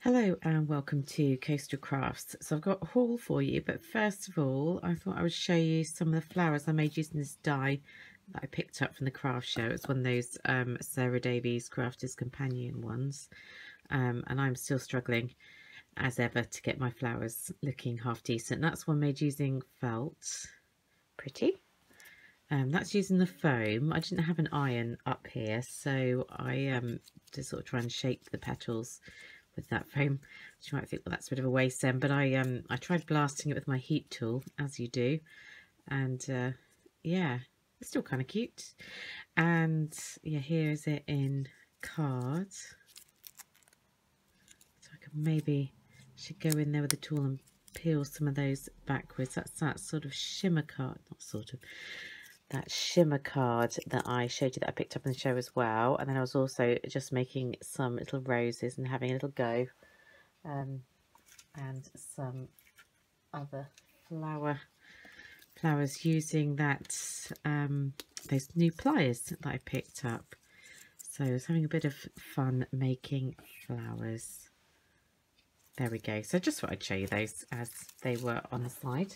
Hello and welcome to Coastal Crafts. So I've got a haul for you, but first of all I thought I would show you some of the flowers I made using this die that I picked up from the craft show. It's one of those Sarah Davies Crafters Companion ones, and I'm still struggling as ever to get my flowers looking half decent. That's one made using felt. Pretty. That's using the foam. I didn't have an iron up here, so I just sort of try and shape the petals with that foam. You might think, well, that's a bit of a waste then, but I tried blasting it with my heat tool, as you do, and yeah, it's still kind of cute. And yeah, here is it in card. So I could maybe should go in there with the tool and peel some of those backwards. That's that sort of shimmer card, not sort of, that shimmer card that I showed you that I picked up in the show as well. And then I was also just making some little roses and having a little go, and some other flowers using that those new pliers that I picked up. So I was having a bit of fun making flowers. There we go. So I just thought I'd show you those as they were on the slide.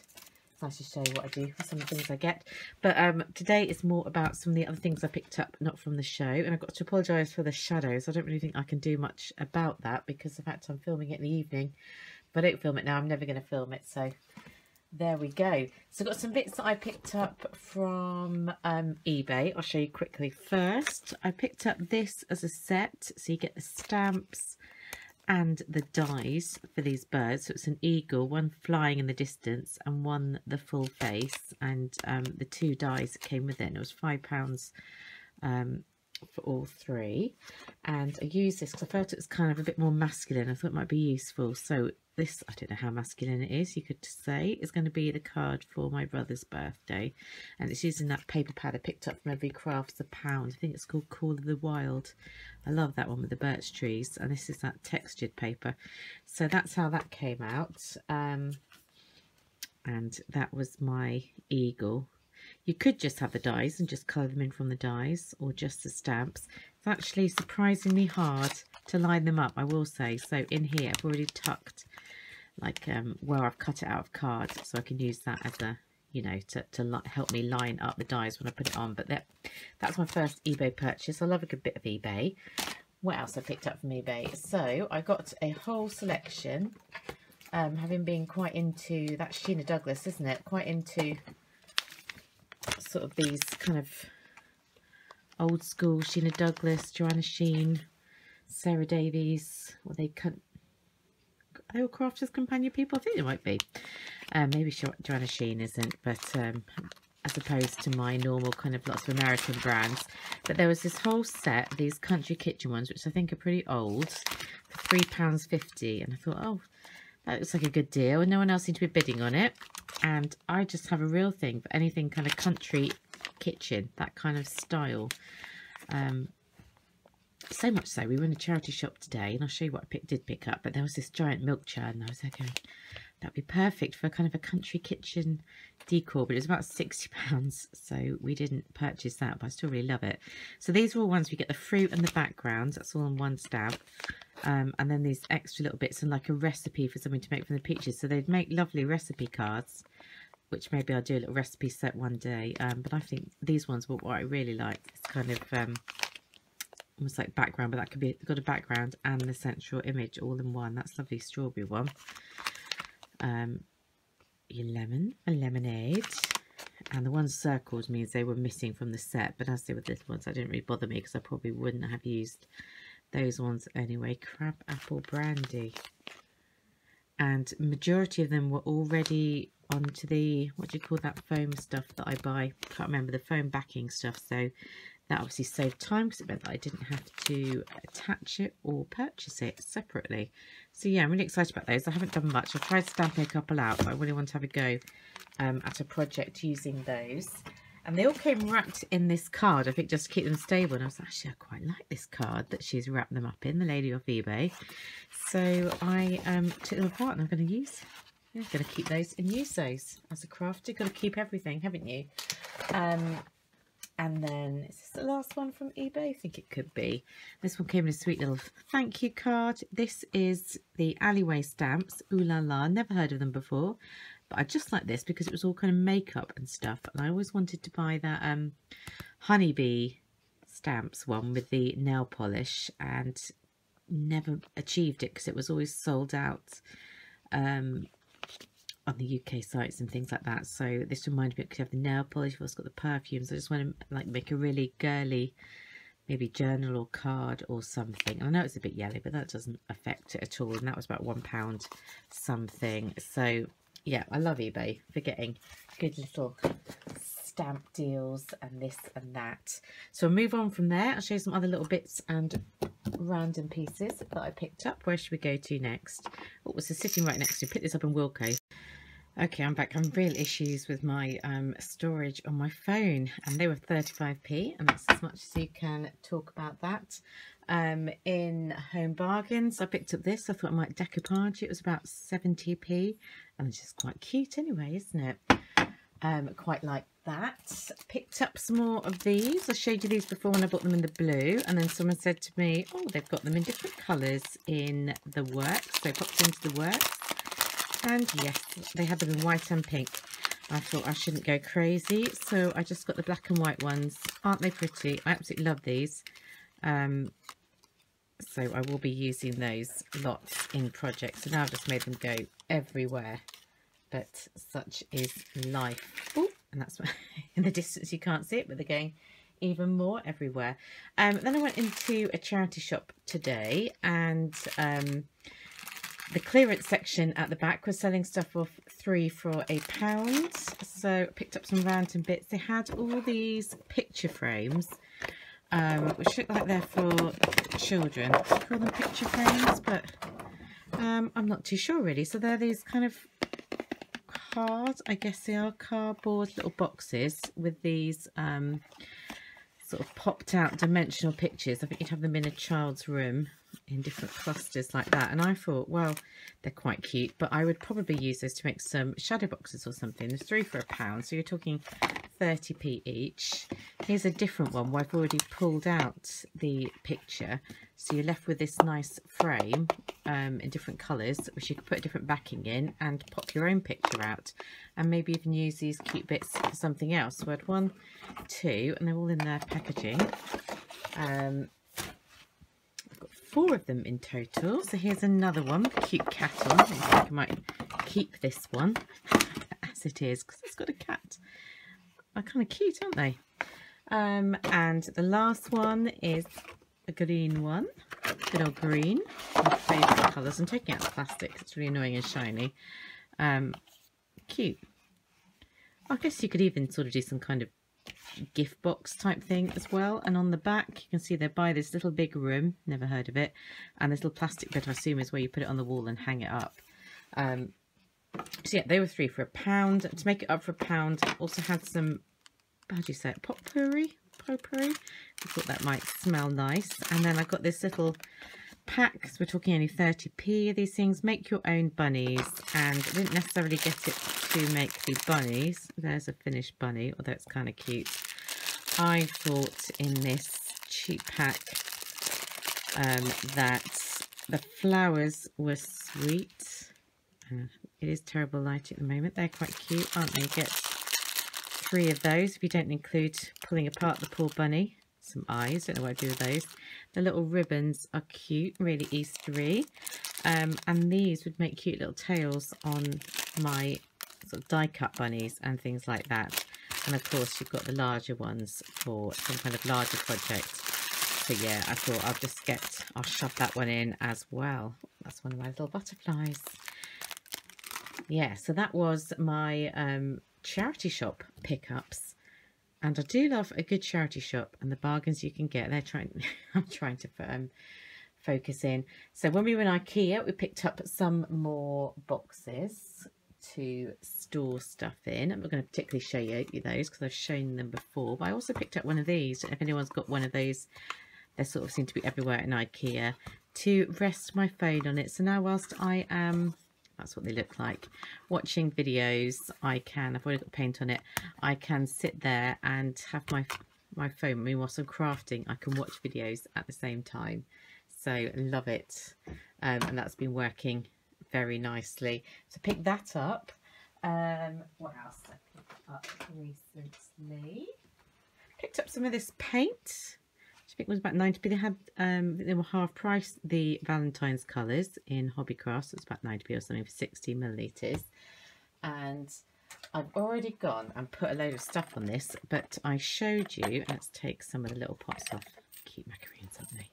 Nice to show you what I do for some of the things I get, but today is more about some of the other things I picked up not from the show. And I've got to apologise for the shadows. I don't really think I can do much about that because the fact I'm filming it in the evening. If I don't film it now, I'm never going to film it, so there we go. So I've got some bits that I picked up from eBay. I'll show you quickly. First, I picked up this as a set, so you get the stamps and the dies for these birds. So it's an eagle, one flying in the distance and one the full face, and the two dies that came with it, and it was £5 for all three. And I used this because I felt it was kind of a bit more masculine. I thought it might be useful. So this, I don't know how masculine it is, you could say, is going to be the card for my brother's birthday, and it's using that paper pad I picked up from Every Craft's a £1. I think it's called Call of the Wild. I love that one with the birch trees, and this is that textured paper. So that's how that came out, and that was my eagle. You could just have the dies and just colour them in from the dies, or just the stamps. It's actually surprisingly hard to line them up, I will say. So in here I've already tucked like where I've cut it out of card, so I can use that as a, you know, to help me line up the dies when I put it on. But that's my first eBay purchase. I love a good bit of eBay. What else I picked up from eBay? So I got a whole selection, having been quite into that Sheena Douglas, isn't it? Quite into sort of these kind of old school Sheena Douglas, Joanna Sheen, Sarah Davies. Well, they were Crafters Companion people. I think they might be. Maybe Joanna Sheen isn't, but as opposed to my normal kind of lots of American brands. But there was this whole set of these country kitchen ones, which I think are pretty old, for £3.50. And I thought, oh, that looks like a good deal. And no one else seemed to be bidding on it. And I just have a real thing for anything kind of country kitchen, that kind of style. So much so, we were in a charity shop today, and I'll show you what I did pick up. But there was this giant milk churn, and I was like, that'd be perfect for kind of a country kitchen decor. But it was about £60, so we didn't purchase that, but I still really love it. So these are all ones we get the fruit and the background. That's all on one stamp. And then these extra little bits and like a recipe for something to make from the peaches. So they'd make lovely recipe cards, which maybe I'll do a little recipe set one day. But I think these ones were what I really like. It's kind of almost like background, but that could be got a background and the central image all in one. That's lovely strawberry one. Your lemon, a lemonade, and the ones circled means they were missing from the set. But as they were little ones, I didn't really bother me because I probably wouldn't have used those ones anyway. Crab apple brandy, and majority of them were already onto the, what do you call that foam stuff that I buy? Can't remember, the foam backing stuff. So that obviously saved time because it meant that I didn't have to attach it or purchase it separately. So yeah, I'm really excited about those. I haven't done much. I've tried stamping a couple out, but I really want to have a go at a project using those. And they all came wrapped in this card, I think, just to keep them stable. And I was like, actually, I quite like this card that she's wrapped them up in, the lady off eBay. So I took them apart, and I'm going to use, yeah, going to keep those and use those as a crafter. Got to keep everything, haven't you? And then, is this the last one from eBay? I think it could be. This one came in a sweet little thank you card. This is the Alleyway stamps. Ooh la la, never heard of them before. But I just like this because it was all kind of makeup and stuff. And I always wanted to buy that honeybee stamps one with the nail polish, and never achieved it because it was always sold out on the UK sites and things like that. So this reminded me, because you have the nail polish, you've also got the perfumes. I just want to like make a really girly, maybe journal or card or something. And I know it's a bit yellow, but that doesn't affect it at all. And that was about £1 something. So yeah, I love eBay for getting good little stamp deals and this and that. So I'll move on from there. I'll show you some other little bits and random pieces that I picked up. Where should we go to next? Oh, it was sitting right next to me. Picked this up in Wilko. Okay, I'm back. I'm real issues with my storage on my phone, and they were 35p, and that's as much as you can talk about that. In Home Bargains, I picked up this. I thought I might decoupage it. It was about 70p, and it's just quite cute anyway, isn't it? Quite like that. Picked up some more of these. I showed you these before when I bought them in the blue, and then someone said to me, oh, they've got them in different colours in the works. So I popped into the works, and yes, they had them in white and pink. I thought I shouldn't go crazy, so I just got the black and white ones. Aren't they pretty? I absolutely love these. So I will be using those lots in projects. So now I've just made them go everywhere. But such is life. Ooh, and that's in the distance you can't see it, but they're going even more everywhere. Then I went into a charity shop today, and the clearance section at the back was selling stuff off 3 for £1. So I picked up some random bits. They had all these picture frames, which look like they're for children. I call them picture frames, but I'm not too sure really. So they're these kind of I guess they are cardboard little boxes with these sort of popped out dimensional pictures. I think you'd have them in a child's room in different clusters like that. And I thought, well, they're quite cute, but I would probably use those to make some shadow boxes or something. There's 3 for £1, so you're talking 30p each. Here's a different one where I've already pulled out the picture, so you're left with this nice frame in different colours, which you can put a different backing in and pop your own picture out, and maybe even use these cute bits for something else. So I had 1, 2, and they're all in their packaging. I've got 4 of them in total. So here's another one with a cute cat on. I think I might keep this one as it is, because it's got a cat. They're kind of cute, aren't they? And the last one is a green one. Good old green. My favourite colours. I'm taking out the plastic. It's really annoying and shiny. Cute. I guess you could even sort of do some kind of gift box type thing as well. And on the back, you can see they buy this little big room. Never heard of it. And this little plastic bit, I assume, is where you put it on the wall and hang it up. So yeah, they were 3 for £1. To make it up for £1, also had some, how do you say it, potpourri? Potpourri? I thought that might smell nice. And then I got this little pack, so we're talking only 30p of these things. Make your own bunnies, and I didn't necessarily get it to make the bunnies. There's a finished bunny, although it's kind of cute. I thought in this cheap pack that the flowers were sweet. It is terrible light at the moment. They're quite cute, aren't they? You get 3 of those if you don't include pulling apart the poor bunny. Some eyes, don't know what I do with those. The little ribbons are cute, really Eastery. And these would make cute little tails on my sort of die cut bunnies and things like that. And of course you've got the larger ones for some kind of larger project. So yeah, I thought I'll shove that one in as well. That's one of my little butterflies. Yeah, so that was my charity shop pickups. And I do love a good charity shop and the bargains you can get. I'm trying to focus in. So when we were in IKEA, we picked up some more boxes to store stuff in. I'm not going to particularly show you those because I've shown them before. But I also picked up one of these. If anyone's got one of those, they sort of seem to be everywhere in IKEA, to rest my phone on it. So now whilst I am... that's what they look like. Watching videos, I've already got paint on it. I can sit there and have my my phone. Whilst I'm crafting, I can watch videos at the same time. So love it. And that's been working very nicely. So pick that up. What else I picked up recently? Picked up some of this paint. I think it was about 90p. They had they were half price, the Valentine's colours in Hobbycraft. So it's about 90p or something for 60 millilitres. And I've already gone and put a load of stuff on this, but I showed you. Let's take some of the little pots off. Cute macaroons, haven't they?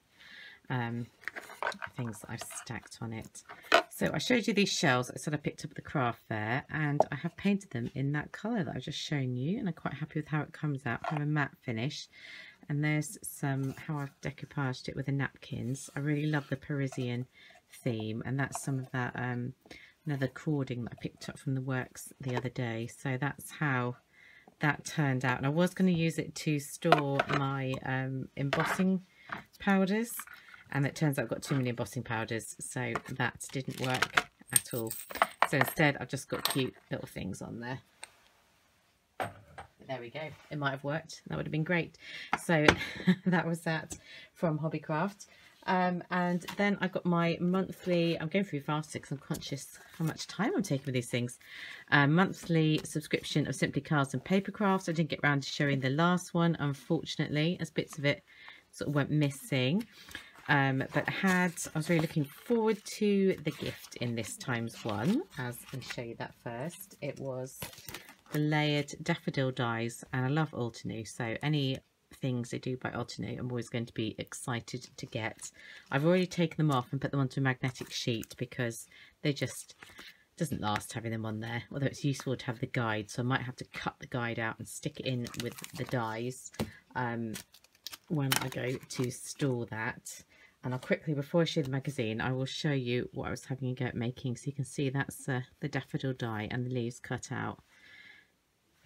Things that I've stacked on it. So I showed you these shells. I said I picked up at the craft fair, and I have painted them in that colour that I've just shown you, and I'm quite happy with how it comes out. I have a matte finish. And there's some how I've decoupaged it with the napkins. I really love the Parisian theme, and that's some of that another cording that I picked up from the works the other day. So that's how that turned out. And I was going to use it to store my embossing powders, and it turns out I've got too many embossing powders, so that didn't work at all. So instead I've just got cute little things on there. There we go. It might have worked. That would have been great. So that was that from Hobbycraft. And then I've got my monthly, I'm going through fast because I'm conscious how much time I'm taking with these things. Monthly subscription of Simply Cards and Paper Crafts. I didn't get around to showing the last one, unfortunately, as bits of it sort of went missing. But I was really looking forward to the gift in this ×1. As I'll show you that first. It was the layered daffodil dies, and I love Altenew, so any things they do by Altenew I'm always going to be excited to get. I've already taken them off and put them onto a magnetic sheet because they just doesn't last having them on there, although it's useful to have the guide, so I might have to cut the guide out and stick it in with the dies when I go to store that. And I'll quickly, before I show the magazine, I will show you what I was having a go at making, so you can see that's the daffodil die and the leaves cut out.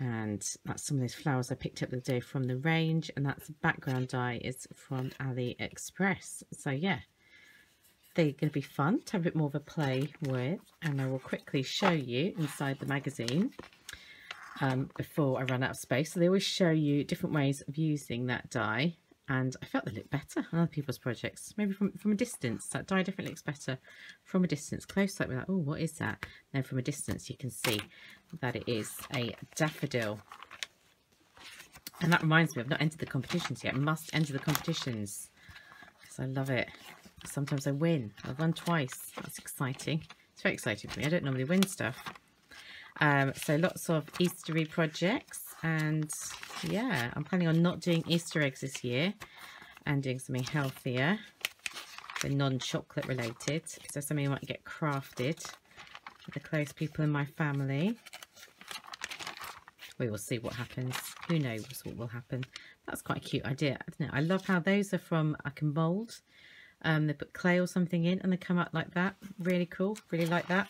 And that's some of those flowers I picked up the day from the range, and that's background die is from AliExpress. So yeah, they're going to be fun to have a bit more of a play with, and I will quickly show you inside the magazine before I run out of space. So they always show you different ways of using that die, and I felt they looked better on other people's projects, maybe from a distance. That die definitely looks better from a distance. Close up, we're like, oh, what is that? Then from a distance you can see that it is a daffodil. And that reminds me, I've not entered the competitions yet. I must enter the competitions because I love it. Sometimes I win. I've won twice. That's exciting. It's very exciting for me. I don't normally win stuff. So lots of Eastery projects, and yeah, I'm planning on not doing Easter eggs this year and doing something healthier, so non-chocolate related. So something might get crafted with the close people in my family. We will see what happens. Who knows what will happen. That's quite a cute idea, isn't it? I love how those are from, I can mould. They put clay or something in and they come out like that. Really cool. Really like that.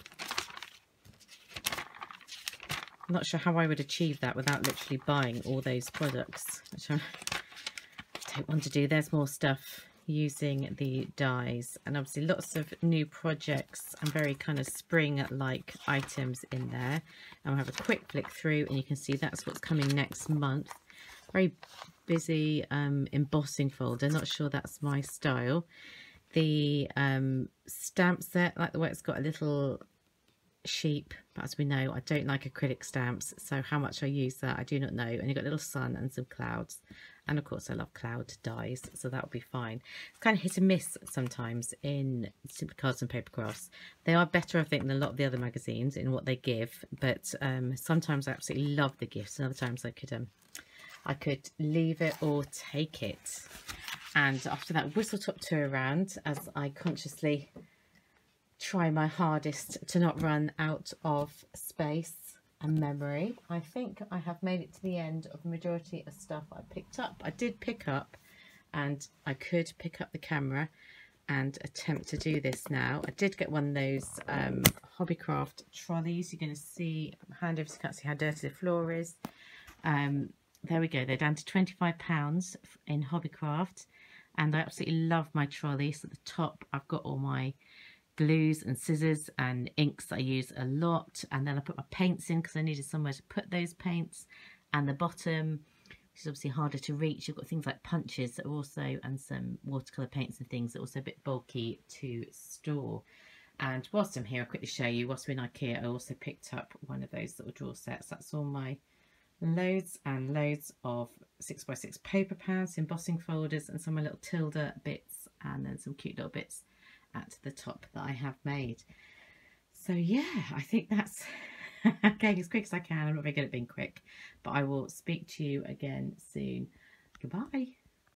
I'm not sure how I would achieve that without literally buying all those products, which I don't want to do. There's more stuff using the dies, and obviously lots of new projects and very kind of spring-like items in there. And we'll have a quick flick through and you can see that's what's coming next month. Very busy embossing folder. Not sure that's my style. The stamp set, like the way it's got a little sheep, but as we know, I don't like acrylic stamps, so how much I use that I do not know. And you've got a little sun and some clouds, and of course I love cloud dies, so that'll be fine. It's kind of hit and miss sometimes in Simply Cards and Paper Crafts. They are better, I think, than a lot of the other magazines in what they give, but sometimes I absolutely love the gifts, and other times I could leave it or take it. And after that whistle top tour around, as I consciously try my hardest to not run out of space and memory, I think I have made it to the end of the majority of stuff I picked up. I did pick up, and I could pick up the camera and attempt to do this now. I did get one of those Hobbycraft trolleys. You're going to see, hand over so you can't see how dirty the floor is. There we go, they're down to £25 in Hobbycraft, and I absolutely love my trolley. So at the top I've got all my glues and scissors and inks that I use a lot, and then I put my paints in because I needed somewhere to put those paints, and the bottom which is obviously harder to reach. You've got things like punches that are also, and some watercolour paints and things that are also a bit bulky to store. And whilst I'm here, I'll quickly show you, whilst we're in IKEA, I also picked up one of those little drawer sets. That's all my loads and loads of 6x6 paper pads, embossing folders, and some of my little tilde bits, and then some cute little bits at the top that I have made. So yeah, I think that's going as quick as I can. I'm not very good at being quick, but I will speak to you again soon. Goodbye.